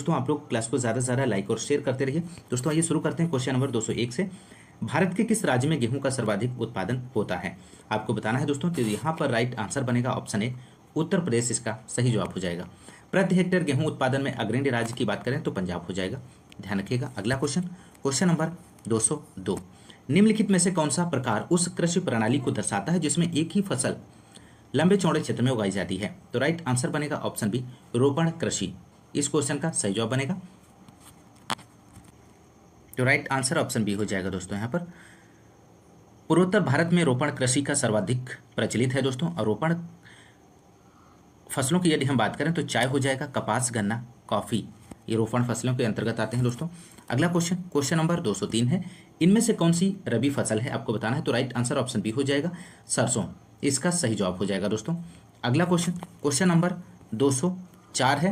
दोस्तों आप लोग क्लास को ज़्यादा से ज़्यादा लाइक और शेयर करते रहिए। दोस्तों आइए शुरू करते हैं क्वेश्चन नंबर 201 से। भारत के किस राज्य में गेहूं का सर्वाधिक उत्पादन होता है? आपको बताना है दोस्तों। तो यहाँ पर राइट आंसर बनेगा ऑप्शन ए, उत्तर प्रदेश इसका सही जवाब हो जाएगा। प्रति हेक्टेयर गेहूं उत्पादन में अग्रणी राज्य की बात करें तो पंजाब हो जाएगा, ध्यान रखिएगा। अगला क्वेश्चन, क्वेश्चन नंबर 202। निम्नलिखित में से कौन सा प्रकार उस कृषि प्रणाली को दर्शाता है जिसमें एक ही फसल लंबे चौड़े क्षेत्र में उगाई जाती है? तो राइट आंसर बनेगा ऑप्शन बी, रोपण कृषि। इस क्वेश्चन का सही जवाब बनेगा, तो राइट आंसर ऑप्शन बी हो जाएगा दोस्तों। यहाँ पर पूर्वोत्तर भारत में रोपण कृषि का सर्वाधिक प्रचलित है दोस्तों। और रोपण फसलों की यदि हम बात करें तो चाय हो जाएगा, कपास, गन्ना, कॉफी, ये रोपण फसलों के अंतर्गत आते हैं दोस्तों। अगला क्वेश्चन, क्वेश्चन नंबर 203 है। इनमें से कौन सी रबी फसल है आपको बताना है? तो राइट आंसर ऑप्शन बी हो जाएगा, सरसों। इसका सही जवाब हो जाएगा दोस्तों। अगला क्वेश्चन, क्वेश्चन नंबर 204 है।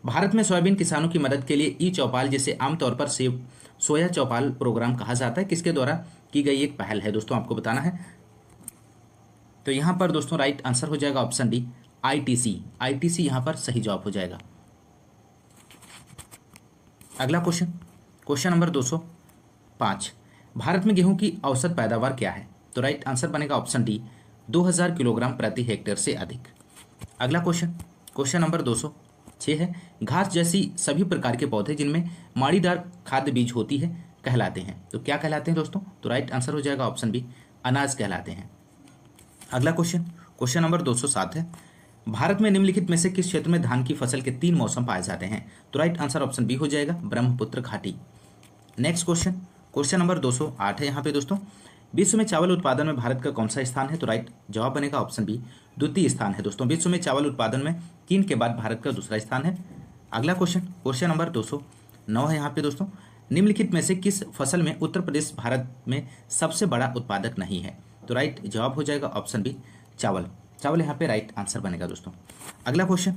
भारत में सोयाबीन किसानों की मदद के लिए ई चौपाल, जिसे आमतौर पर सोया चौपाल प्रोग्राम कहा जाता है, किसके द्वारा की गई एक पहल है दोस्तों? आपको बताना है। तो यहाँ पर दोस्तों राइट आंसर हो जाएगा ऑप्शन डी, आईटीसी। आईटीसी यहाँ पर सही जवाब हो जाएगा। अगला क्वेश्चन, क्वेश्चन नंबर 205। भारत में गेहूं की औसत पैदावार क्या है? तो राइट आंसर बनेगा ऑप्शन डी, 2000 किलोग्राम प्रति हेक्टेयर से अधिक। अगला क्वेश्चन, क्वेश्चन नंबर 206 है। घास जैसी सभी प्रकार के पौधे जिनमें माड़ीदार खाद्य बीज होती है कहलाते हैं, तो क्या कहलाते हैं दोस्तों? तो राइट आंसर हो जाएगा ऑप्शन बी, अनाज कहलाते हैं। अगला क्वेश्चन, क्वेश्चन नंबर 207 है। भारत में निम्नलिखित में से किस क्षेत्र में धान की फसल के 3 मौसम पाए जाते हैं? तो राइट आंसर ऑप्शन बी हो जाएगा, ब्रह्मपुत्र घाटी। नेक्स्ट क्वेश्चन, क्वेश्चन नंबर 208 है यहाँ पे दोस्तों। विश्व में चावल उत्पादन में भारत का कौन सा स्थान है? तो राइट जवाब बनेगा ऑप्शन बी, द्वितीय स्थान है दोस्तों। विश्व में चावल उत्पादन में चीन के बाद भारत का दूसरा स्थान है। अगला क्वेश्चन, क्वेश्चन नंबर 209 है यहाँ पे दोस्तों। निम्नलिखित में से किस फसल में उत्तर प्रदेश भारत में सबसे बड़ा उत्पादक नहीं है? तो राइट जवाब हो जाएगा ऑप्शन बी, चावल। चावल यहाँ पे राइट आंसर बनेगा दोस्तों। अगला क्वेश्चन,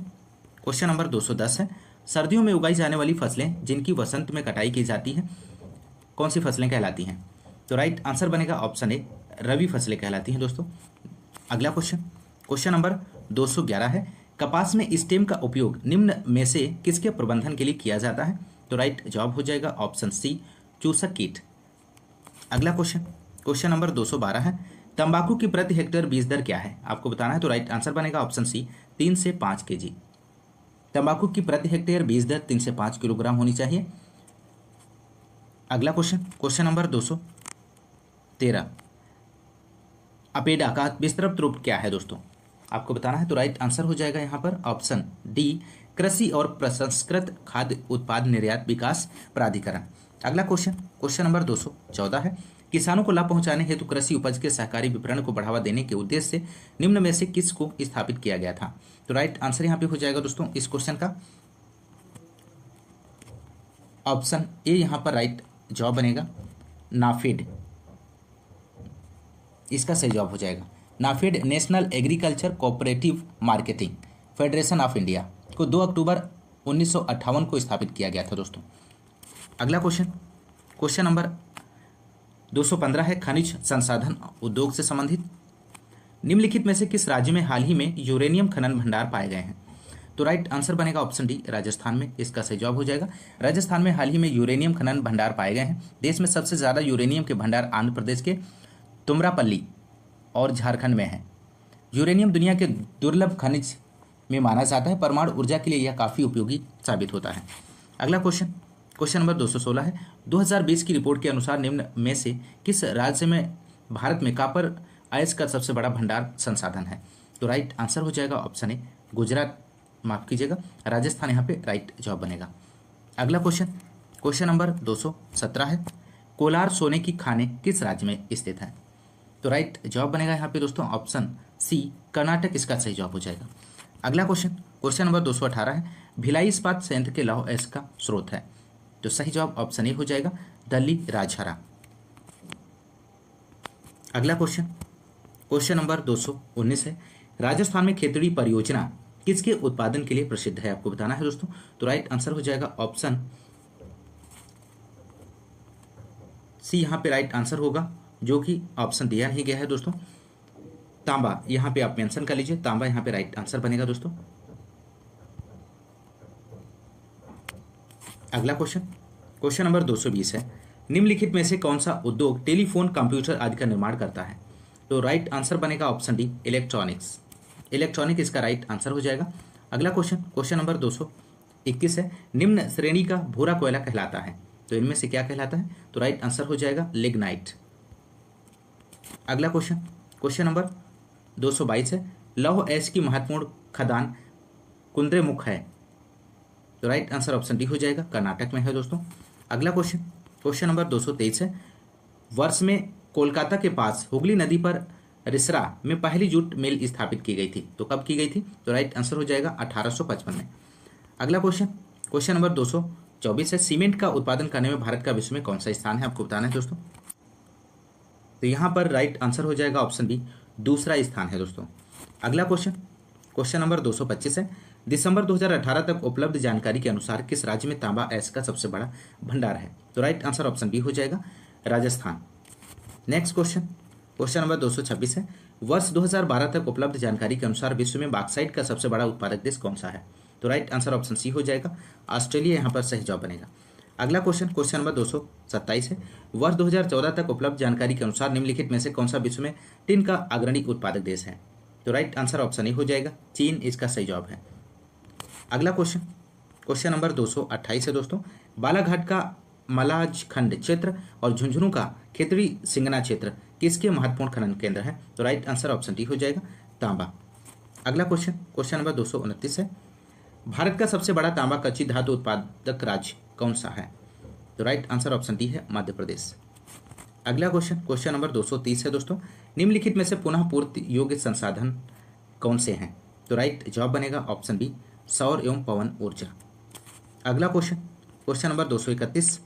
क्वेश्चन नंबर 210 है। सर्दियों में उगाई जाने वाली फसलें जिनकी वसंत में कटाई की जाती है, कौन सी फसलें कहलाती हैं? तो राइट आंसर बनेगा ऑप्शन ए, रबी फसलें कहलाती हैं दोस्तों। अगला क्वेश्चन, क्वेश्चन नंबर 211 है। कपास में स्टेम का उपयोग निम्न में से किसके प्रबंधन के लिए किया जाता है? तो राइट जवाब हो जाएगा ऑप्शन सी, चूसक कीट। अगला क्वेश्चन, क्वेश्चन नंबर 212 है। तंबाकू की प्रति हेक्टेयर बीज दर क्या है आपको बताना है? तो राइट आंसर बनेगा ऑप्शन सी, 3 से 5 केजी। तंबाकू की प्रति हेक्टेयर बीज दर 3 से 5 किलोग्राम होनी चाहिए। अगला क्वेश्चन, क्वेश्चन नंबर 213। अपेडा का विस्तृत रूप क्या है दोस्तों? आपको बताना है। तो राइट आंसर हो जाएगा यहाँ पर ऑप्शन डी, कृषि और प्रसंस्कृत खाद्य उत्पाद निर्यात विकास प्राधिकरण। अगला क्वेश्चन, क्वेश्चन नंबर 214 है। किसानों को लाभ पहुंचाने हेतु कृषि उपज के सहकारी विपणन को बढ़ावा देने के उद्देश्य से निम्न में से किस को स्थापित किया गया था? तो राइट आंसर यहाँ पे हो जाएगा दोस्तों इस क्वेश्चन का ऑप्शन ए, यहाँ पर राइट जवाब बनेगा, नाफेड। इसका सही जवाब हो जाएगा। NAFED national agriculture cooperative marketing federation of India को 2 अक्टूबर 1958 को स्थापित किया गया था दोस्तों। अगला क्वेश्चन, क्वेश्चन नंबर 215 है। खनिज संसाधन उद्योग से संबंधित निम्नलिखित में से किस राज्य में हाल ही में यूरेनियम खनन भंडार पाए गए हैं? तो राइट आंसर बनेगा ऑप्शन डी, राजस्थान में। इसका सही जवाब हो जाएगा। राजस्थान में हाल ही में यूरेनियम खनन भंडार पाए गए हैं। देश में सबसे ज्यादा यूरेनियम के भंडार आंध्र प्रदेश के तुमरापल्ली और झारखंड में है। यूरेनियम दुनिया के दुर्लभ खनिज में माना जाता है। परमाणु ऊर्जा के लिए यह काफी उपयोगी साबित होता है। अगला क्वेश्चन, क्वेश्चन नंबर 216 है। 2020 की रिपोर्ट के अनुसार निम्न में से किस राज्य में भारत में कॉपर अयस्क का सबसे बड़ा भंडार संसाधन है? तो राइट आंसर हो जाएगा ऑप्शन ए, गुजरात, माफ कीजिएगा, राजस्थान यहाँ पे राइट जवाब बनेगा। अगला क्वेश्चन, क्वेश्चन नंबर 217 है। कोलार सोने की खानें किस राज्य में स्थित है? तो राइट जवाब बनेगा यहाँ पे दोस्तों ऑप्शन सी, कर्नाटक। इसका सही जवाब हो जाएगा। अगला क्वेश्चन, क्वेश्चन नंबर 218 है। भिलाई इस्पात संयंत्र के लौह अयस्क का स्रोत है? तो सही जवाब ऑप्शन ए हो जाएगा, दिल्ली राजहरा। अगला क्वेश्चन, क्वेश्चन नंबर 219 है। राजस्थान में खेतड़ी परियोजना किसके उत्पादन के लिए प्रसिद्ध है आपको बताना है दोस्तों? तो राइट आंसर हो जाएगा ऑप्शन सी, यहाँ पे राइट आंसर होगा, जो कि ऑप्शन दिया नहीं गया है दोस्तों, तांबा। यहाँ पे आप मेंशन कर लीजिए, तांबा यहाँ पे राइट आंसर बनेगा दोस्तों। अगला क्वेश्चन, क्वेश्चन नंबर 220 है, निम्नलिखित में से कौन सा उद्योग टेलीफोन, कंप्यूटर आदि का निर्माण करता है? तो राइट आंसर बनेगा ऑप्शन डी, इलेक्ट्रॉनिक्स। इलेक्ट्रॉनिक इसका राइट आंसर हो जाएगा। अगला क्वेश्चन, क्वेश्चन नंबर 221 है, निम्न श्रेणी का भूरा कोयला कहलाता है? तो इनमें से क्या कहलाता है? तो राइट आंसर हो जाएगा लिग्नाइट। अगला क्वेश्चन, क्वेश्चन नंबर 222 है, लौह एच की महत्वपूर्ण खदान कुंद्रेमुख है? तो राइट आंसर ऑप्शन डी हो जाएगा, कर्नाटक में है दोस्तों। अगला क्वेश्चन, क्वेश्चन नंबर 223 है, वर्ष में कोलकाता के पास हुगली नदी पर रिसरा में पहली जूट मिल स्थापित की गई थी? तो कब की गई थी? तो राइट आंसर हो जाएगा 1855 में। अगला क्वेश्चन, क्वेश्चन नंबर 224 है, सीमेंट का उत्पादन करने में भारत का विश्व में कौन सा स्थान है? आपको बताना है दोस्तों। तो यहाँ पर राइट आंसर हो जाएगा ऑप्शन बी, दूसरा स्थान है दोस्तों। अगला क्वेश्चन, क्वेश्चन नंबर 225 है, दिसंबर 2018 तक उपलब्ध जानकारी के अनुसार किस राज्य में तांबा एस का सबसे बड़ा भंडार है? तो राइट आंसर ऑप्शन बी हो जाएगा, Rajasthan. Next question, question number 226 है, वर्ष 2012 तक उपलब्ध जानकारी के अनुसार विश्व में बॉक्साइट का सबसे बड़ा उत्पादक देश कौन सा है? तो राइट आंसर ऑप्शन सी हो जाएगा, ऑस्ट्रेलिया यहाँ पर सही जवाब बनेगा। अगला क्वेश्चन, क्वेश्चन नंबर 227 है, वर्ष 2014 तक उपलब्ध जानकारी के अनुसार निम्नलिखित में से कौन सा विश्व में टिन का अग्रणी उत्पादक देश है? तो राइट आंसर ऑप्शन ए हो जाएगा, चीन इसका सही जवाब है। अगला क्वेश्चन, क्वेश्चन नंबर 228 है दोस्तों, बालाघाट का मलाज खंड क्षेत्र और झुंझुनू का खेतड़ी सिंगना क्षेत्र किसके महत्वपूर्ण खनन केंद्र है? तो राइट आंसर ऑप्शन डी हो जाएगा, तांबा। अगला क्वेश्चन, क्वेश्चन नंबर 229 है, भारत का सबसे बड़ा तांबा कच्ची धातु उत्पादक राज्य कौन सा है? तो राइट आंसर ऑप्शन डी है, मध्य प्रदेश। अगला क्वेश्चन, क्वेश्चन नंबर 230 है दोस्तों, निम्नलिखित में से पुनः पूर्ति योग्य संसाधन कौन से हैं? तो राइट जवाब बनेगा ऑप्शन बी, सौर एवं पवन ऊर्जा। अगला question, question number 231,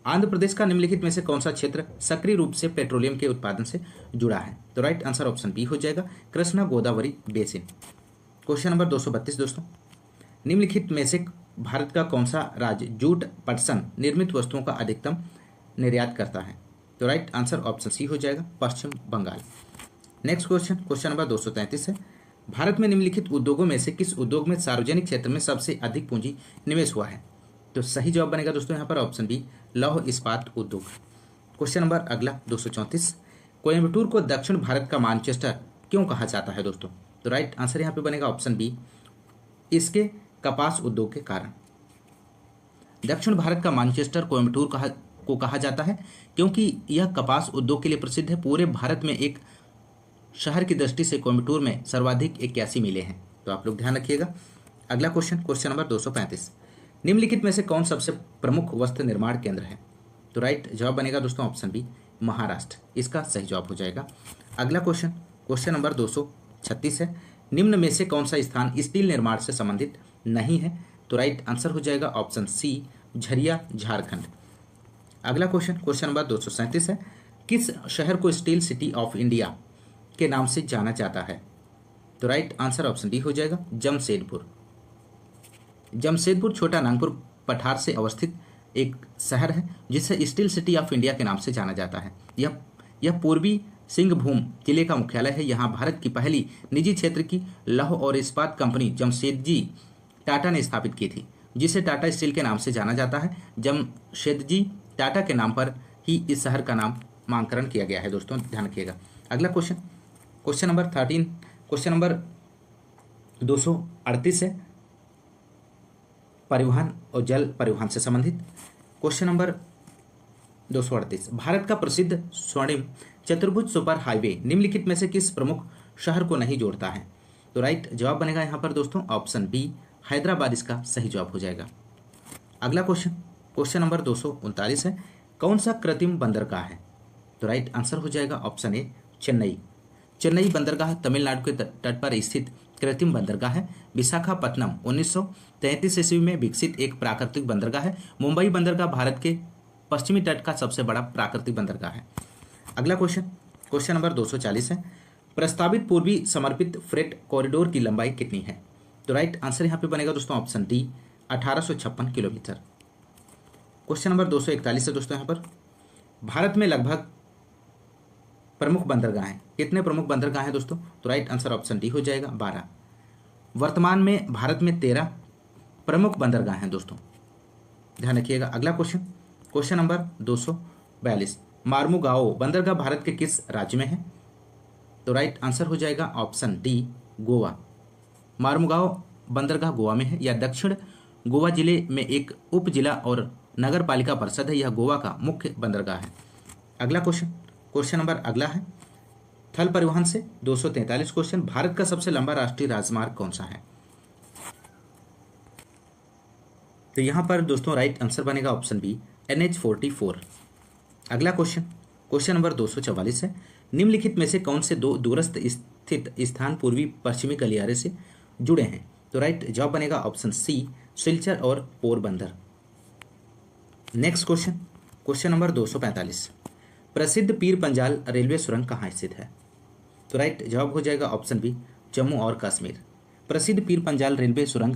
Andhra Pradesh का निम्नलिखित में से कौन सा क्षेत्र सक्रिय रूप से पेट्रोलियम के उत्पादन से जुड़ा है? तो राइट आंसर ऑप्शन बी हो जाएगा, Krishna Godavari basin. Question number 232 दोस्तों, निम्नलिखित में से भारत का कौन सा राज्य जूट पटसन निर्मित वस्तुओं का अधिकतम निर्यात करता है? तो राइट आंसर ऑप्शन सी हो जाएगा, Paschim Bangal. Next question, question number 233 है, भारत में निम्नलिखित उद्योगों में से किस उद्योग में सार्वजनिक क्षेत्र में सबसे अधिक पूंजी निवेश हुआ है? तो सही जवाब बनेगा दोस्तों यहाँ पर ऑप्शन बी, लौह इस्पात उद्योग। क्वेश्चन नंबर अगला 234, कोयम्बटूर को दक्षिण भारत का मैनचेस्टर क्यों कहा जाता है दोस्तों? तो राइट आंसर यहाँ पे बनेगा ऑप्शन बी, इसके कपास उद्योग के कारण। दक्षिण भारत का मैनचेस्टर कोयम्बटूर को कहा जाता है क्योंकि यह कपास उद्योग के लिए प्रसिद्ध है। पूरे भारत में एक शहर की दृष्टि से कोयम्बटूर में सर्वाधिक 81 मिलें हैं, तो आप लोग ध्यान रखिएगा। अगला क्वेश्चन, क्वेश्चन नंबर 235, निम्नलिखित में से कौन सबसे प्रमुख वस्त्र निर्माण केंद्र है? तो राइट जवाब बनेगा दोस्तों ऑप्शन बी, महाराष्ट्र इसका सही जवाब हो जाएगा। अगला क्वेश्चन, क्वेश्चन नंबर 236 है, निम्न में से कौन सा स्थान स्टील निर्माण से संबंधित नहीं है? तो राइट आंसर हो जाएगा ऑप्शन सी, झरिया झारखंड। अगला क्वेश्चन, क्वेश्चन नंबर 237 है, किस शहर को स्टील सिटी ऑफ इंडिया के नाम से जाना जाता है? तो राइट आंसर ऑप्शन डी हो जाएगा, जमशेदपुर। जमशेदपुर छोटा नागपुर पठार से अवस्थित एक शहर है जिसे स्टील सिटी ऑफ इंडिया के नाम से जाना जाता है। यह पूर्वी सिंहभूम जिले का मुख्यालय है। यहाँ भारत की पहली निजी क्षेत्र की लौह और इस्पात कंपनी जमशेदजी टाटा ने स्थापित की थी, जिसे टाटा स्टील के नाम से जाना जाता है। जमशेदजी टाटा के नाम पर ही इस शहर का नामकरण किया गया है दोस्तों, ध्यान रखिएगा। अगला question, question number 13, question number 238 है, परिवहन और जल परिवहन से संबंधित। क्वेश्चन नंबर 238, भारत का प्रसिद्ध स्वर्णिम चतुर्भुज सुपर हाईवे निम्नलिखित में से किस प्रमुख शहर को नहीं जोड़ता है? तो राइट जवाब बनेगा यहाँ पर दोस्तों ऑप्शन बी, हैदराबाद इसका सही जवाब हो जाएगा। अगला क्वेश्चन, क्वेश्चन नंबर 239 है, कौन सा कृत्रिम बंदरगाह है? तो राइट आंसर हो जाएगा ऑप्शन ए, चेन्नई। चेन्नई बंदरगाह तमिलनाडु के तट पर स्थित कृत्रिम बंदरगाह है। विशाखापत्तनम 1933 ईस्वी में विकसित एक प्राकृतिक बंदरगाह है। मुंबई बंदरगाह भारत के पश्चिमी तट का सबसे बड़ा प्राकृतिक बंदरगाह है। अगला क्वेश्चन, क्वेश्चन नंबर 240 है, प्रस्तावित पूर्वी समर्पित फ्रेट कॉरिडोर की लंबाई कितनी है? तो राइट आंसर यहाँ पे बनेगा दोस्तों option D, 1856 kilometre. Question number 241 है दोस्तों, यहाँ पर भारत में लगभग प्रमुख बंदरगाह हैं। कितने प्रमुख बंदरगाह हैं दोस्तों? तो राइट आंसर ऑप्शन डी हो जाएगा, 12। वर्तमान में भारत में 13 प्रमुख बंदरगाह हैं दोस्तों। ध्यान रखिएगा। अगला क्वेश्चन, क्वेश्चन नंबर 242, मार्मुगाओ बंदरगाह भारत के किस राज्य में है? तो राइट आंसर हो जाएगा ऑप्शन डी, गोवा। मार्मुगाओ बंदरगाह गोवा में है। यह दक्षिण गोवा जिले में एक उप जिला और नगर पालिका परिषद है। यह गोवा का मुख्य बंदरगाह है। अगला क्वेश्चन, क्वेश्चन नंबर अगला है थल परिवहन से 243 क्वेश्चन, भारत का सबसे लंबा राष्ट्रीय राजमार्ग कौन सा है? तो यहां पर दोस्तों राइट आंसर बनेगा ऑप्शन बी, NH-44। अगला क्वेश्चन, क्वेश्चन नंबर 244 है, निम्नलिखित में से कौन से दो दूरस्थ स्थित स्थान पूर्वी पश्चिमी गलियारे से जुड़े हैं? तो राइट जवाब बनेगा ऑप्शन सी, सिलचर और Porbandar. Next question, question number 245, प्रसिद्ध पीर पंजाल रेलवे सुरंग कहाँ स्थित है? तो राइट जवाब हो जाएगा ऑप्शन बी, जम्मू और कश्मीर। प्रसिद्ध पीर पंजाल रेलवे सुरंग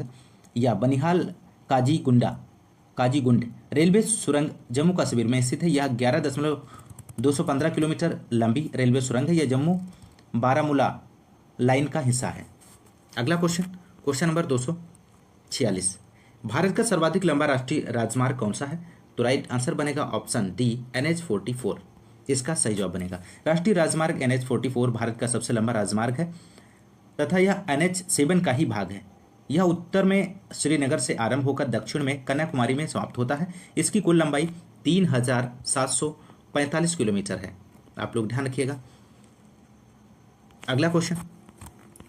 या बनिहाल काजीगुंड रेलवे सुरंग जम्मू कश्मीर में स्थित है। यह 11.215 किलोमीटर लंबी रेलवे सुरंग है। यह जम्मू बारामूला लाइन का हिस्सा है। अगला क्वेश्चन, क्वेश्चन नंबर 246, भारत का सर्वाधिक लंबा राष्ट्रीय राजमार्ग कौन सा है? तो राइट आंसर बनेगा ऑप्शन डी, NH-44। इसका सही जवाब बनेगा। राष्ट्रीय राजमार्ग NH-44 भारत का सबसे लंबा राजमार्ग है तथा यह NH-7 का ही भाग है। यह उत्तर में श्रीनगर से आरंभ होकर दक्षिण में कन्याकुमारी में समाप्त होता है। इसकी कुल लंबाई 3745 किलोमीटर है। आप लोग ध्यान रखिएगा। अगला क्वेश्चन,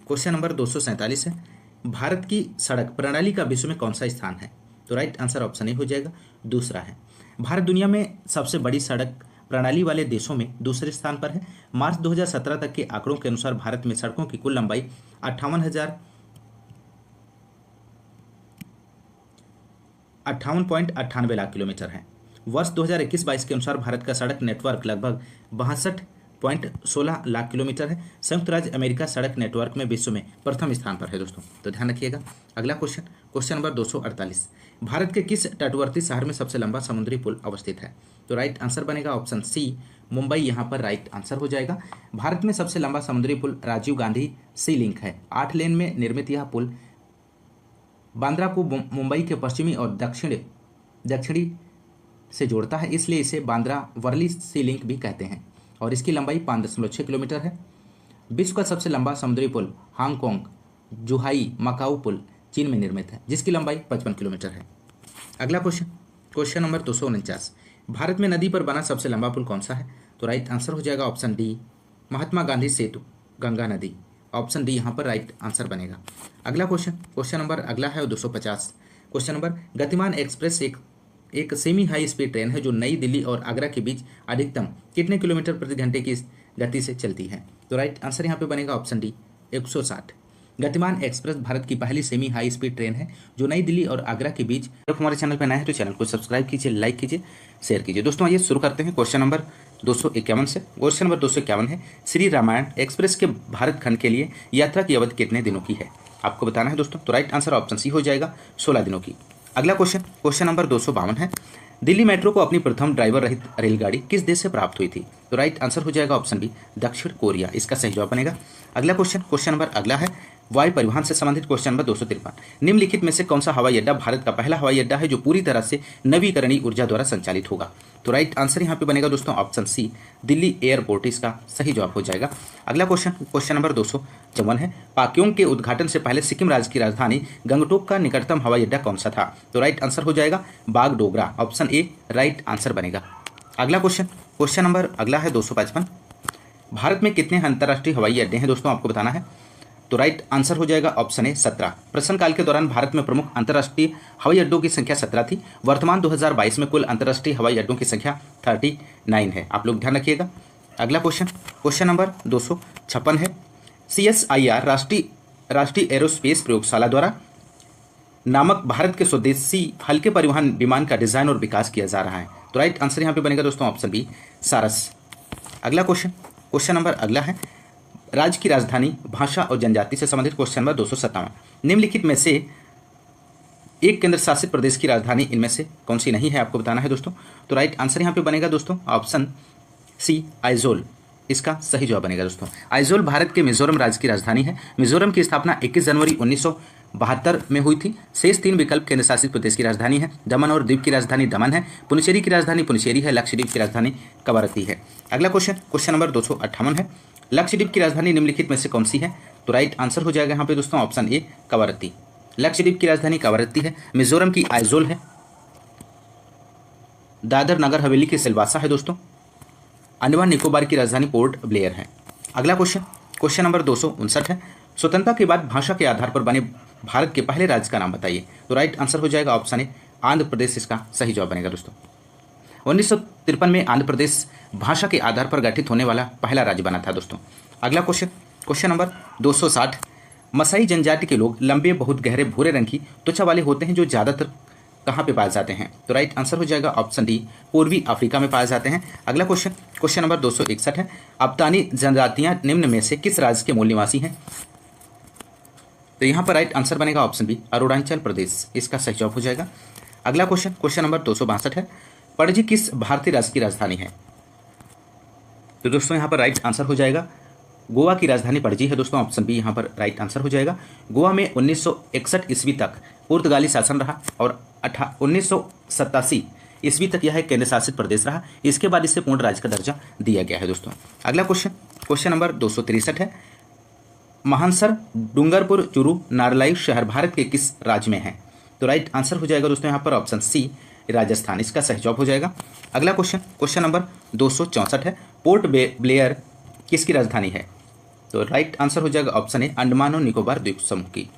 क्वेश्चन नंबर 247 है, भारत की सड़क प्रणाली का विश्व में कौन सा स्थान है? तो राइट आंसर ऑप्शन ए हो जाएगा, दूसरा है। भारत दुनिया में सबसे बड़ी सड़क प्रणाली वाले देशों में दूसरे स्थान पर है। मार्च 2017 तक के आंकड़ों के अनुसार भारत में सड़कों की कुल लंबाई 58.98 लाख किलोमीटर है। वर्ष 2021-22 के अनुसार भारत का सड़क नेटवर्क लगभग 62.16 लाख किलोमीटर है। संयुक्त राज्य अमेरिका सड़क नेटवर्क में विश्व में प्रथम स्थान पर है दोस्तों, तो ध्यान रखिएगा। अगला क्वेश्चन, क्वेश्चन नंबर 248, भारत के किस तटवर्ती शहर में सबसे लंबा समुद्री पुल अवस्थित है? तो राइट आंसर बनेगा ऑप्शन सी, मुंबई यहाँ पर राइट आंसर हो जाएगा। भारत में सबसे लंबा समुद्री पुल राजीव गांधी सी लिंक है। 8 लेन में निर्मित यह पुल बांद्रा को मुंबई के पश्चिमी और दक्षिणी से जोड़ता है, इसलिए इसे बांद्रा वर्ली सी लिंक भी कहते हैं और इसकी लंबाई 5.6 किलोमीटर है। विश्व का सबसे लंबा समुद्री पुल हांगकांग जुहाई मकाऊ पुल चीन में निर्मित है, जिसकी लंबाई 55 किलोमीटर है। अगला क्वेश्चन, क्वेश्चन नंबर 249, भारत में नदी पर बना सबसे लंबा पुल कौन सा है? तो राइट आंसर हो जाएगा ऑप्शन डी, महात्मा गांधी सेतु गंगा नदी। ऑप्शन डी यहाँ पर राइट आंसर बनेगा। अगला क्वेश्चन, क्वेश्चन नंबर अगला है 250, क्वेश्चन नंबर, गतिमान एक्सप्रेस एक सेमी हाई स्पीड ट्रेन है जो नई दिल्ली और आगरा के बीच अधिकतम कितने किलोमीटर प्रति घंटे की गति से चलती है? तो राइट आंसर यहाँ पे बनेगा ऑप्शन डी, 160। गतिमान एक्सप्रेस भारत की पहली सेमी हाई स्पीड ट्रेन है जो नई दिल्ली और आगरा के बीच। अगर हमारे चैनल पर नए हैं तो चैनल को सब्सक्राइब कीजिए, लाइक कीजिए, शेयर कीजिए। दोस्तों आइए शुरू करते हैं क्वेश्चन नंबर 251 से। क्वेश्चन नंबर 251 है, श्री रामायण एक्सप्रेस के भारत खंड के लिए यात्रा की अवधि कितने दिनों की है? आपको बताना है दोस्तों। तो राइट आंसर ऑप्शन सी हो जाएगा, 16 दिनों की। अगला क्वेश्चन, क्वेश्चन नंबर 252 है, दिल्ली मेट्रो को अपनी प्रथम ड्राइवर रहित रेलगाड़ी किस देश से प्राप्त हुई थी? तो राइट आंसर हो जाएगा ऑप्शन बी, दक्षिण कोरिया। इसका सही जवाब बनेगा। अगला क्वेश्चन, क्वेश्चन नंबर अगला है वायु परिवहन से संबंधित क्वेश्चन नंबर 253, निम्नलिखित में से कौन सा हवाई अड्डा भारत का पहला हवाई अड्डा है जो पूरी तरह से नवीकरणीय ऊर्जा द्वारा संचालित होगा? तो राइट आंसर यहाँ पे बनेगा दोस्तों ऑप्शन सी, दिल्ली एयरपोर्ट इसका सही जवाब हो जाएगा। अगला क्वेश्चन, क्वेश्चन नंबर 254 है, पाक्योंग के उद्घाटन से पहले सिक्किम राज्य की राजधानी गंगटोक का निकटतम हवाई अड्डा कौन सा था? तो राइट आंसर हो जाएगा Bagdogra. Option A right answer बनेगा। अगला क्वेश्चन, क्वेश्चन नंबर अगला है 255, भारत में कितने अंतर्राष्ट्रीय हवाई अड्डे हैं दोस्तों आपको बताना है? तो राइट आंसर हो जाएगा ऑप्शन ए 17। प्रश्नकाल के दौरान भारत में प्रमुख अंतर्राष्ट्रीय हवाई अड्डों की संख्या 17 थी। वर्तमान 2022 में कुल अंतर्राष्ट्रीय हवाई अड्डों की संख्या 39 है। आप लोग ध्यान रखिएगा। अगला क्वेश्चन, क्वेश्चन नंबर 256 है, CSIR राष्ट्रीय एरोस्पेस प्रयोगशाला द्वारा नामक भारत के स्वदेशी हल्के परिवहन विमान का डिजाइन और विकास किया जा रहा है। तो राइट आंसर यहाँ पे बनेगा दोस्तों ऑप्शन बी, सारस। अगला क्वेश्चन, क्वेश्चन नंबर अगला है, राज्य की राजधानी भाषा और जनजाति से संबंधित क्वेश्चन नंबर 257, निम्नलिखित में से एक केंद्र शासित प्रदेश की राजधानी इनमें से कौन सी नहीं है? आपको बताना है दोस्तों। तो राइट आंसर यहाँ पे बनेगा दोस्तों ऑप्शन सी, आइजोल। इसका सही जवाब बनेगा दोस्तों। आइजोल भारत के मिजोरम राज्य की राजधानी है। मिजोरम की स्थापना 21 जनवरी 1972 में हुई थी। शेष 3 विकल्प केंद्र शासित प्रदेश की राजधानी है। दमन और दीव की राजधानी दमन है। पुडुचेरी की राजधानी पुडुचेरी है। लक्षद्वीप की राजधानी कवरत्ती है। अगला क्वेश्चन नंबर 258 है, लक्षद्वीप की राजधानी निम्नलिखित में से कौन सी है? तो राइट आंसर हो जाएगा यहाँ पे दोस्तों ऑप्शन ए कवरत्ती। लक्षद्वीप की राजधानी कवरत्ती है। मिजोरम की आइजोल है। दादर नगर हवेली की सिलवासा है दोस्तों। अंडमान निकोबार की राजधानी पोर्ट ब्लेयर है। अगला क्वेश्चन नंबर 259 है, स्वतंत्रता के बाद भाषा के आधार पर बने भारत के पहले राज्य का नाम बताइए। तो राइट आंसर हो जाएगा ऑप्शन ए आंध्र प्रदेश, इसका सही जवाब बनेगा दोस्तों। 1953 में आंध्र प्रदेश भाषा के आधार पर गठित होने वाला पहला राज्य बना था दोस्तों। अगला क्वेश्चन नंबर 260, मसाई जनजाति के लोग लंबे बहुत गहरे भूरे रंग की त्वचा वाले होते हैं जो ज्यादातर कहाँ पे पाए जाते हैं? तो राइट आंसर हो जाएगा ऑप्शन डी पूर्वी अफ्रीका में पाए जाते हैं। अगला क्वेश्चन नंबर 261 है, अब्तानी जनजातियां निम्न में से किस राज्य के मूल निवासी हैं? तो यहाँ पर राइट आंसर बनेगा ऑप्शन बी अरुणाचल प्रदेश, इसका सही जवाब हो जाएगा। अगला क्वेश्चन नंबर 262 है, पणजी किस भारतीय राज्य की राजधानी है? तो दोस्तों यहाँ पर राइट आंसर हो जाएगा गोवा की राजधानी पणजी है दोस्तों, ऑप्शन बी यहाँ पर राइट आंसर हो जाएगा। गोवा में 1961 ईस्वी तक पुर्तगाली शासन रहा और 1987 ईस्वी तक यह एक केंद्र शासित प्रदेश रहा। इसके बाद इसे पूर्ण राज्य का दर्जा दिया गया है दोस्तों। अगला क्वेश्चन नंबर 263 है, महानसर डूंगरपुर चूरू नारलाई शहर भारत के किस राज्य में है? तो राइट आंसर हो जाएगा दोस्तों यहाँ पर ऑप्शन सी राजस्थान, इसका सही जवाब हो जाएगा। अगला क्वेश्चन नंबर 264 है, पोर्ट ब्लेयर किसकी राजधानी है? तो राइट आंसर हो जाएगा ऑप्शन ए अंडमान और निकोबार द्वीप समूह की।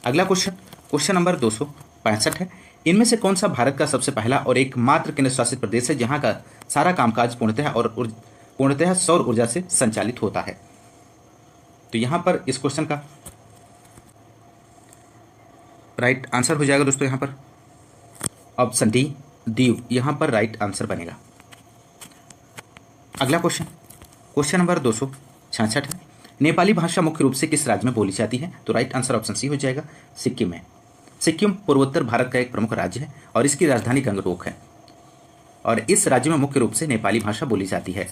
अगला क्वेश्चन नंबर 265 है, इनमें से कौन सा भारत का सबसे पहला और एकमात्र केंद्र शासित प्रदेश है जहां का सारा कामकाज पूर्णतः सौर ऊर्जा से संचालित होता है? तो यहां पर इस क्वेश्चन का राइट आंसर हो जाएगा दोस्तों यहाँ पर ऑप्शन डी दीव, यहां पर राइट आंसर बनेगा। अगला क्वेश्चन नंबर 266 है, नेपाली भाषा मुख्य रूप से किस राज्य में बोली जाती है? तो राइट आंसर ऑप्शन सी हो जाएगा सिक्किम में। सिक्किम पूर्वोत्तर भारत का एक प्रमुख राज्य है और इसकी राजधानी गंगटोक है और इस राज्य में मुख्य रूप से नेपाली भाषा बोली जाती है।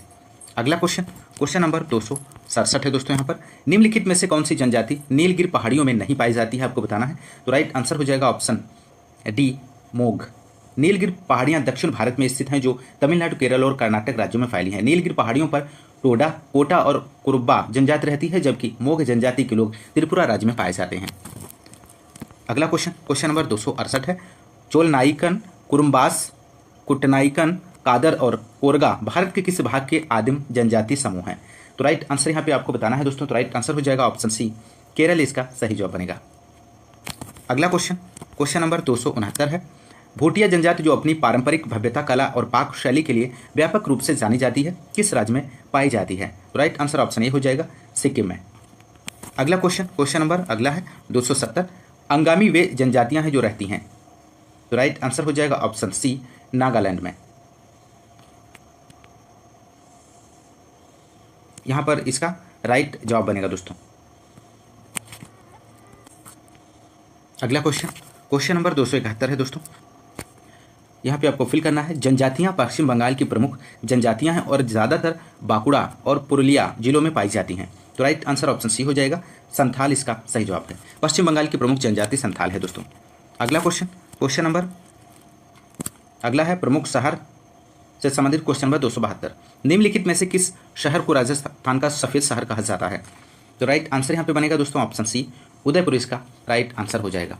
अगला क्वेश्चन नंबर 267 है दोस्तों, यहाँ पर निम्नलिखित में से कौन सी जनजाति नीलगिरी पहाड़ियों में नहीं पाई जाती है, आपको बताना है। तो राइट आंसर हो जाएगा ऑप्शन डी मोग। नीलगिरी पहाड़ियां दक्षिण भारत में स्थित हैं जो तमिलनाडु, केरल और कर्नाटक राज्यों में फैली हैं। नीलगिरी पहाड़ियों पर टोडा, कोटा और कुरुब्बा जनजाति रहती है जबकि मोग जनजाति के लोग त्रिपुरा राज्य में पाए जाते हैं। अगला क्वेश्चन नंबर 268 है, चोल नाइकन, कुरुम्बास, कुटनाइकन, कादर और कोरगा भारत के किस भाग के आदिम जनजाति समूह हैं? तो राइट आंसर यहाँ पे आपको बताना है दोस्तों। तो राइट आंसर हो जाएगा ऑप्शन सी केरल, इसका सही जवाब बनेगा। अगला क्वेश्चन नंबर 269 है, भूटिया जनजाति जो अपनी पारंपरिक भव्यता, कला और पाक शैली के लिए व्यापक रूप से जानी जाती है किस राज्य में पाई जाती है? तो राइट आंसर ऑप्शन ए हो जाएगा सिक्किम में। अगला क्वेश्चन नंबर अगला है 270, अंगामी वे जनजातियां हैं जो रहती हैं। तो राइट आंसर हो जाएगा ऑप्शन सी नागालैंड में। यहां पर इसका राइट जवाब बनेगा दोस्तों। अगला क्वेश्चन नंबर 271 है दोस्तों, यहाँ पे आपको फिल करना है, जनजातियां पश्चिम बंगाल की प्रमुख जनजातियां हैं और ज़्यादातर बांकुड़ा और पुरुलिया जिलों में पाई जाती हैं। तो राइट आंसर ऑप्शन सी हो जाएगा संथाल, इसका सही जवाब है। पश्चिम बंगाल की प्रमुख जनजाति संथाल है दोस्तों। अगला क्वेश्चन नंबर अगला है प्रमुख शहर से संबंधित क्वेश्चन नंबर 272, निम्नलिखित में से किस शहर को राजस्थान का सफेद शहर कहा जाता है? तो राइट आंसर यहाँ पे बनेगा दोस्तों ऑप्शन सी उदयपुर, इसका राइट आंसर हो जाएगा।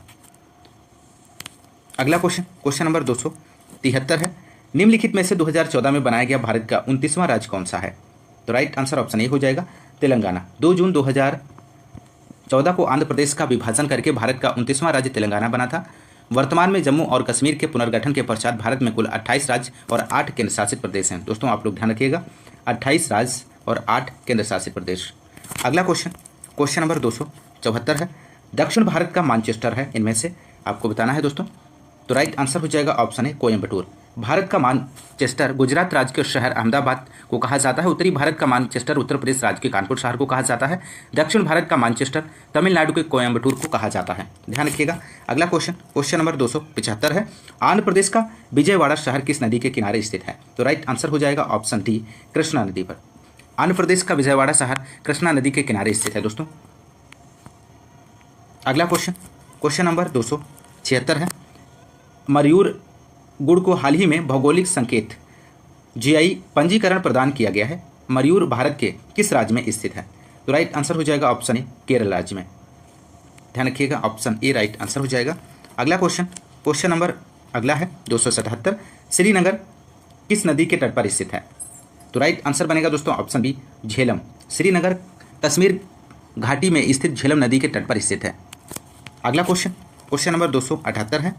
अगला क्वेश्चन नंबर 273 है, निम्नलिखित में से 2014 में बनाया गया भारत का 29वां राज्य कौन सा है? तो राइट आंसर ऑप्शन ए हो जाएगा तेलंगाना। 2 जून 2014 को आंध्र प्रदेश का विभाजन करके भारत का 29वां राज्य तेलंगाना बना था। वर्तमान में जम्मू और कश्मीर के पुनर्गठन के पश्चात भारत में कुल 28 राज्य और 8 केंद्र शासित प्रदेश हैं। दोस्तों आप लोग ध्यान रखिएगा, 28 राज्य और 8 केंद्र शासित प्रदेश। अगला क्वेश्चन नंबर 274 है, दक्षिण भारत का मानचेस्टर है इनमें से, आपको बताना है दोस्तों। तो राइट आंसर हो जाएगा ऑप्शन ए कोयम्बटूर। भारत का मानचेस्टर गुजरात राज्य के शहर अहमदाबाद को कहा जाता है। उत्तरी भारत का मानचेस्टर उत्तर प्रदेश राज्य के कानपुर शहर को कहा जाता है। दक्षिण भारत का मानचेस्टर तमिलनाडु के कोयम्बटूर को कहा जाता है। ध्यान रखिएगा। अगला क्वेश्चन नंबर 275 है, आंध्र प्रदेश का विजयवाड़ा शहर किस नदी के किनारे स्थित है? तो राइट आंसर हो जाएगा ऑप्शन डी कृष्णा नदी पर। आंध्र प्रदेश का विजयवाड़ा शहर कृष्णा नदी के किनारे स्थित है दोस्तों। अगला क्वेश्चन नंबर 276 है, मयूर गुड़ को हाल ही में भौगोलिक संकेत जीआई पंजीकरण प्रदान किया गया है। मयूर भारत के किस राज्य में स्थित है? तो राइट आंसर हो जाएगा ऑप्शन ए, केरल राज्य में। ध्यान रखिएगा, ऑप्शन ए राइट आंसर हो जाएगा। अगला क्वेश्चन नंबर अगला है 277, श्रीनगर किस नदी के तट पर स्थित है? तो राइट आंसर बनेगा दोस्तों ऑप्शन बी, झेलम। श्रीनगर कश्मीर घाटी में स्थित झेलम नदी के तट पर स्थित है। अगला क्वेश्चन नंबर 278 है,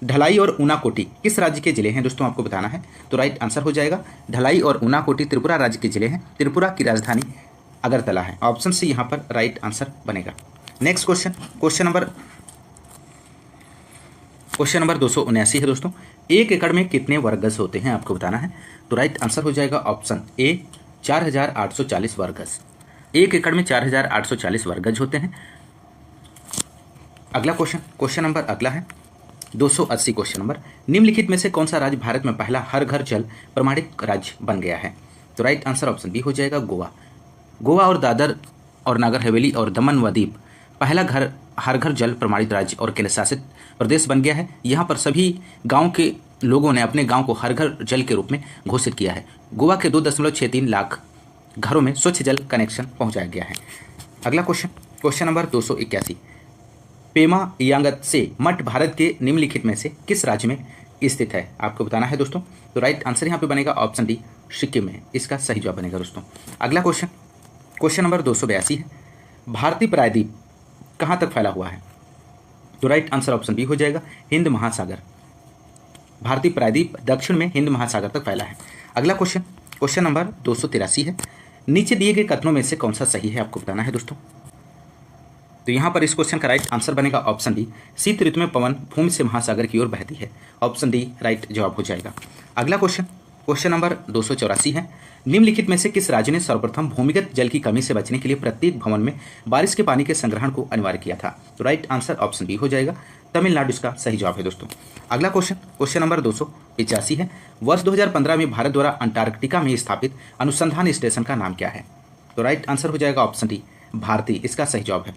ढलाई और ऊनाकोटी किस राज्य के जिले हैं दोस्तों, आपको बताना है। तो राइट आंसर हो जाएगा, ढलाई और ऊनाकोटी त्रिपुरा राज्य के जिले हैं। त्रिपुरा की राजधानी अगरतला है। ऑप्शन सी यहाँ पर राइट आंसर बनेगा। नेक्स्ट क्वेश्चन नंबर 279 है दोस्तों, 1 एकड़ में कितने वर्ग गज होते हैं, आपको बताना है। तो राइट आंसर हो जाएगा ऑप्शन ए, 4840 वर्ग गज। 1 एकड़ में 4840 वर्ग गज होते हैं। अगला क्वेश्चन नंबर अगला है 280 क्वेश्चन नंबर, निम्नलिखित में से कौन सा राज्य भारत में पहला हर घर जल प्रमाणित राज्य बन गया है? तो राइट आंसर ऑप्शन बी हो जाएगा, गोवा। गोवा और दादर और नागर हवेली और दमन व दीव पहला हर घर जल प्रमाणित राज्य और केंद्र शासित प्रदेश बन गया है। यहाँ पर सभी गांव के लोगों ने अपने गांव को हर घर जल के रूप में घोषित किया है। गोवा के 2.63 लाख घरों में स्वच्छ जल कनेक्शन पहुंचाया गया है। अगला क्वेश्चन नंबर 281, पेमा यांगत्से मठ भारत के निम्नलिखित में से किस राज्य में स्थित है? आपको बताना है दोस्तों। तो राइट आंसर यहाँ पे बनेगा ऑप्शन डी, सिक्किम में इसका सही जवाब बनेगा दोस्तों। अगला क्वेश्चन नंबर 282 है, भारतीय प्रायद्वीप कहाँ तक फैला हुआ है? तो राइट आंसर ऑप्शन बी हो जाएगा, हिंद महासागर। भारतीय प्रायद्वीप दक्षिण में हिंद महासागर तक फैला है। अगला क्वेश्चन नंबर 283 है, नीचे दिए गए कथनों में से कौन सा सही है, आपको बताना है दोस्तों। तो यहाँ पर इस क्वेश्चन का राइट आंसर बनेगा ऑप्शन डी, शीत ऋतु में पवन भूमि से महासागर की ओर बहती है। ऑप्शन डी राइट जवाब हो जाएगा। अगला क्वेश्चन नंबर 284 है, निम्नलिखित में से किस राज्य ने सर्वप्रथम भूमिगत जल की कमी से बचने के लिए प्रत्येक भवन में बारिश के पानी के संग्रहण को अनिवार्य किया था? तो राइट आंसर ऑप्शन बी हो जाएगा, तमिलनाडु इसका सही जवाब है दोस्तों। अगला क्वेश्चन नंबर 285 है, वर्ष 2015 में भारत द्वारा अंटार्कटिका में स्थापित अनुसंधान स्टेशन का नाम क्या है? तो राइट आंसर हो जाएगा ऑप्शन डी, भारती इसका सही जवाब है।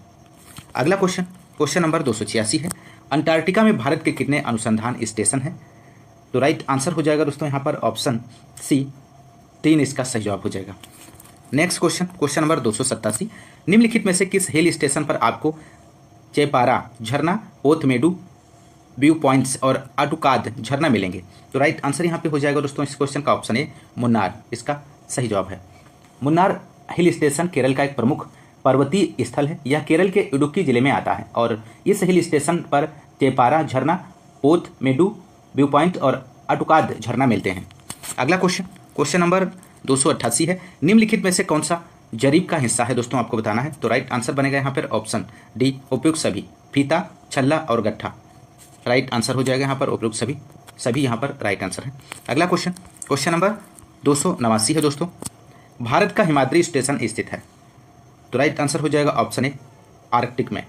अगला क्वेश्चन नंबर 286 है, अंटार्कटिका में भारत के कितने अनुसंधान स्टेशन हैं? तो राइट आंसर हो जाएगा दोस्तों यहाँ पर ऑप्शन सी, 3 इसका सही जवाब हो जाएगा। नेक्स्ट क्वेश्चन नंबर 287, निम्नलिखित में से किस हिल स्टेशन पर आपको चेपारा झरना, ओथमेडू व्यू पॉइंट्स और अटुकाद झरना मिलेंगे? तो राइट आंसर यहाँ पे हो जाएगा दोस्तों इस क्वेश्चन का ऑप्शन ए, मुन्नार इसका सही जवाब है। मुन्नार हिल स्टेशन केरल का एक प्रमुख पर्वतीय स्थल है। यह केरल के इडुक्की जिले में आता है और इस हिल स्टेशन पर चेपारा झरना, ओथमेडू व्यू पॉइंट और अटुकाद झरना मिलते हैं। अगला क्वेश्चन नंबर 288 है, निम्नलिखित में से कौन सा जरीब का हिस्सा है दोस्तों, आपको बताना है। तो राइट आंसर बनेगा यहाँ पर ऑप्शन डी, उपयुक्त सभी, फीता, छल्ला और गट्ठा। राइट आंसर हो जाएगा यहाँ पर उपयुक्त सभी यहाँ पर राइट आंसर है। अगला क्वेश्चन नंबर 289 है दोस्तों, भारत का हिमाद्री स्टेशन स्थित है? तो राइट आंसर हो जाएगा ऑप्शन ए, आर्कटिक में।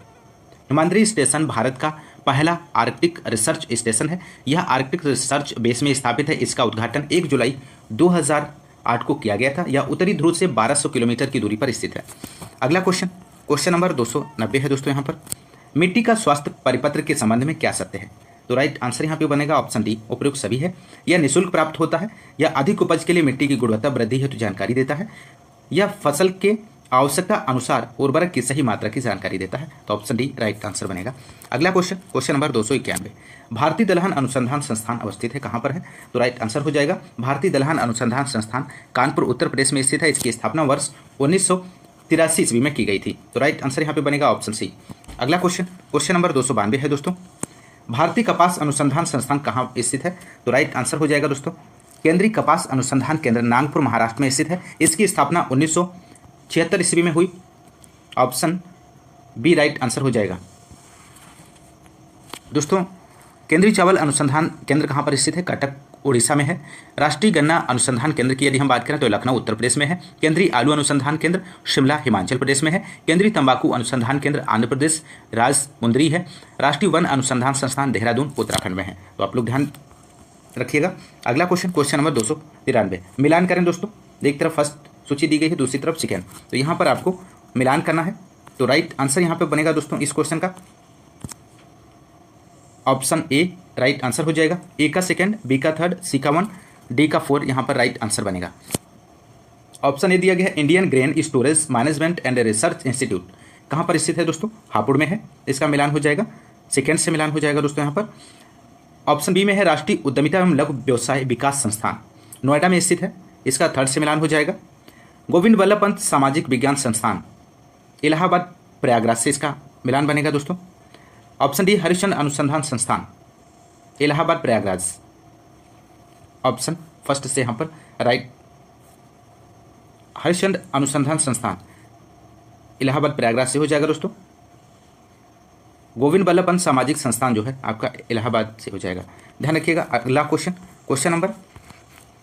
हिमाद्री स्टेशन भारत का पहला आर्कटिक रिसर्च स्टेशन है। यह आर्कटिक रिसर्च बेस में स्थापित है। इसका उद्घाटन 1 जुलाई 2008 को किया गया था। यह उत्तरी ध्रुव से 1200 किलोमीटर की दूरी पर स्थित है। अगला क्वेश्चन नंबर 290 है दोस्तों, यहाँ पर मिट्टी का स्वास्थ्य परिपत्र के संबंध में क्या सत्य है? तो राइट आंसर यहाँ पे बनेगा ऑप्शन डी, उपयुक्त सभी है। यह निःशुल्क प्राप्त होता है। यह अधिक उपज के लिए मिट्टी की गुणवत्ता वृद्धि हेतु जानकारी देता है। यह फसल के आवश्यकता अनुसार उर्वरक की सही मात्रा की जानकारी देता है। तो ऑप्शन डी राइट आंसर बनेगा। अगला क्वेश्चन नंबर 291, भारतीय दलहन अनुसंधान संस्थान अवस्थित है कहाँ पर है? तो राइट आंसर हो जाएगा, भारतीय दलहन अनुसंधान संस्थान कानपुर उत्तर प्रदेश में स्थित है। इसकी स्थापना वर्ष 1983 ईस्वी में की गई थी। तो राइट आंसर यहाँ पे बनेगा ऑप्शन सी। अगला क्वेश्चन नंबर 292 है दोस्तों, भारतीय कपास अनुसंधान संस्थान कहाँ स्थित है? तो राइट आंसर हो जाएगा दोस्तों, केंद्रीय कपास अनुसंधान केंद्र नागपुर महाराष्ट्र में स्थित है। इसकी स्थापना 1976 ईस्वी में हुई। ऑप्शन बी राइट आंसर हो जाएगा दोस्तों। केंद्रीय चावल अनुसंधान केंद्र कहाँ पर स्थित है? कटक उड़ीसा में है। राष्ट्रीय गन्ना अनुसंधान केंद्र की यदि हम बात करें तो लखनऊ उत्तर प्रदेश में है। केंद्रीय आलू अनुसंधान केंद्र शिमला हिमाचल प्रदेश में है। केंद्रीय तंबाकू अनुसंधान केंद्र आंध्र प्रदेश राजमुंदरी है। राष्ट्रीय वन अनुसंधान संस्थान देहरादून उत्तराखंड में है। तो आप लोग ध्यान रखिएगा। अगला क्वेश्चन नंबर 293, मिलान करें दोस्तों। एक तरफ फर्स्ट सूची दी गई है, दूसरी तरफ सेकेंड, तो यहाँ पर आपको मिलान करना है। तो राइट आंसर यहाँ पे बनेगा दोस्तों इस क्वेश्चन का ऑप्शन ए राइट आंसर हो जाएगा। ए का सेकंड, बी का थर्ड, सी का 1, डी का 4 यहाँ पर राइट आंसर बनेगा। ऑप्शन ए दिया गया है Indian grain storage management and research institute, कहाँ पर स्थित है दोस्तों? हापुड़ में है। इसका मिलान हो जाएगा, सेकेंड से मिलान हो जाएगा दोस्तों यहाँ पर। ऑप्शन बी में है राष्ट्रीय उद्यमिता एवं लघु व्यवसाय विकास संस्थान, नोएडा में स्थित है। इसका थर्ड से मिलान हो जाएगा। गोविंद वल्लभ पंत सामाजिक विज्ञान संस्थान, इलाहाबाद प्रयागराज से इसका मिलान बनेगा दोस्तों। ऑप्शन डी हरिश्चंद्र अनुसंधान संस्थान, इलाहाबाद प्रयागराज। ऑप्शन फर्स्ट से यहाँ पर राइट, हरिश्चंद्र अनुसंधान संस्थान इलाहाबाद प्रयागराज से हो जाएगा दोस्तों। गोविंद वल्लभ पंत सामाजिक संस्थान जो है आपका इलाहाबाद से हो जाएगा। ध्यान रखिएगा। अगला क्वेश्चन नंबर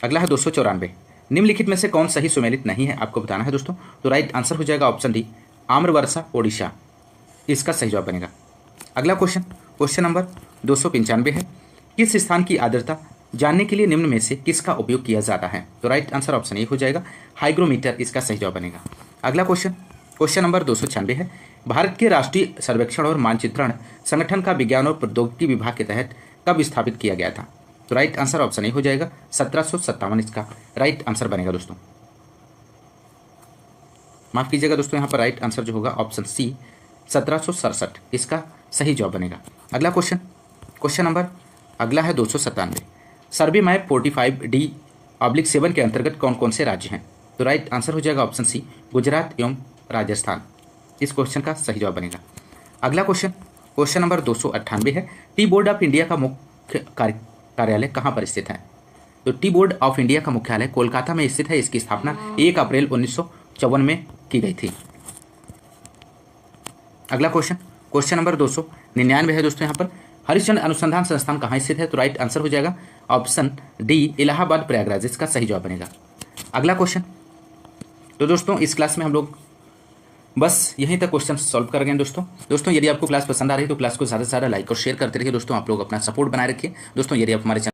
अगला है 294। निम्नलिखित में से कौन सही सुमेलित नहीं है आपको बताना है दोस्तों। तो राइट आंसर हो जाएगा ऑप्शन डी आम्रवर्षा ओडिशा, इसका सही जवाब बनेगा। अगला क्वेश्चन नंबर 295 है। किस स्थान की आर्द्रता जानने के लिए निम्न में से किसका उपयोग किया जाता है? तो राइट आंसर ऑप्शन ए हो जाएगा हाइग्रोमीटर, इसका सही जवाब बनेगा। अगला क्वेश्चन नंबर 296 है। भारत के राष्ट्रीय सर्वेक्षण और मानचित्रण संगठन का विज्ञान और प्रौद्योगिकी विभाग के तहत कब स्थापित किया गया था? तो राइट आंसर ऑप्शन ए हो जाएगा 1757, इसका राइट आंसर बनेगा दोस्तों। माफ कीजिएगा दोस्तों, यहाँ पर राइट आंसर जो होगा ऑप्शन सी 1767, इसका सही जवाब बनेगा। अगला क्वेश्चन नंबर अगला है 297। सर्वे मैप 45D/7 के अंतर्गत कौन कौन से राज्य हैं? तो राइट आंसर हो जाएगा ऑप्शन सी गुजरात एवं राजस्थान, इस क्वेश्चन का सही जवाब बनेगा। अगला क्वेश्चन नंबर 298 है। टी बोर्ड ऑफ इंडिया का मुख्य कार्यालय कहाँ पर स्थित है? तो टी बोर्ड ऑफ इंडिया का मुख्यालय कोलकाता में स्थित है। इसकी स्थापना 1 अप्रैल 1954 में की गई थी। अगला क्वेश्चन नंबर 299 है दोस्तों। यहाँ पर हरिश्चंद्र अनुसंधान संस्थान कहाँ स्थित है? तो राइट आंसर हो जाएगा ऑप्शन डी इलाहाबाद प्रयागराज, इसका सही जवाब बनेगा। अगला क्वेश्चन, तो दोस्तों इस क्लास में हम लोग बस यहीं तक क्वेश्चन सॉल्व कर गए दोस्तों। यदि आपको क्लास पसंद आ रही है तो क्लास को ज़्यादा से ज़्यादा लाइक और शेयर करते रहिए दोस्तों। आप लोग अपना सपोर्ट बनाए रखिए दोस्तों। यदि आप हमारे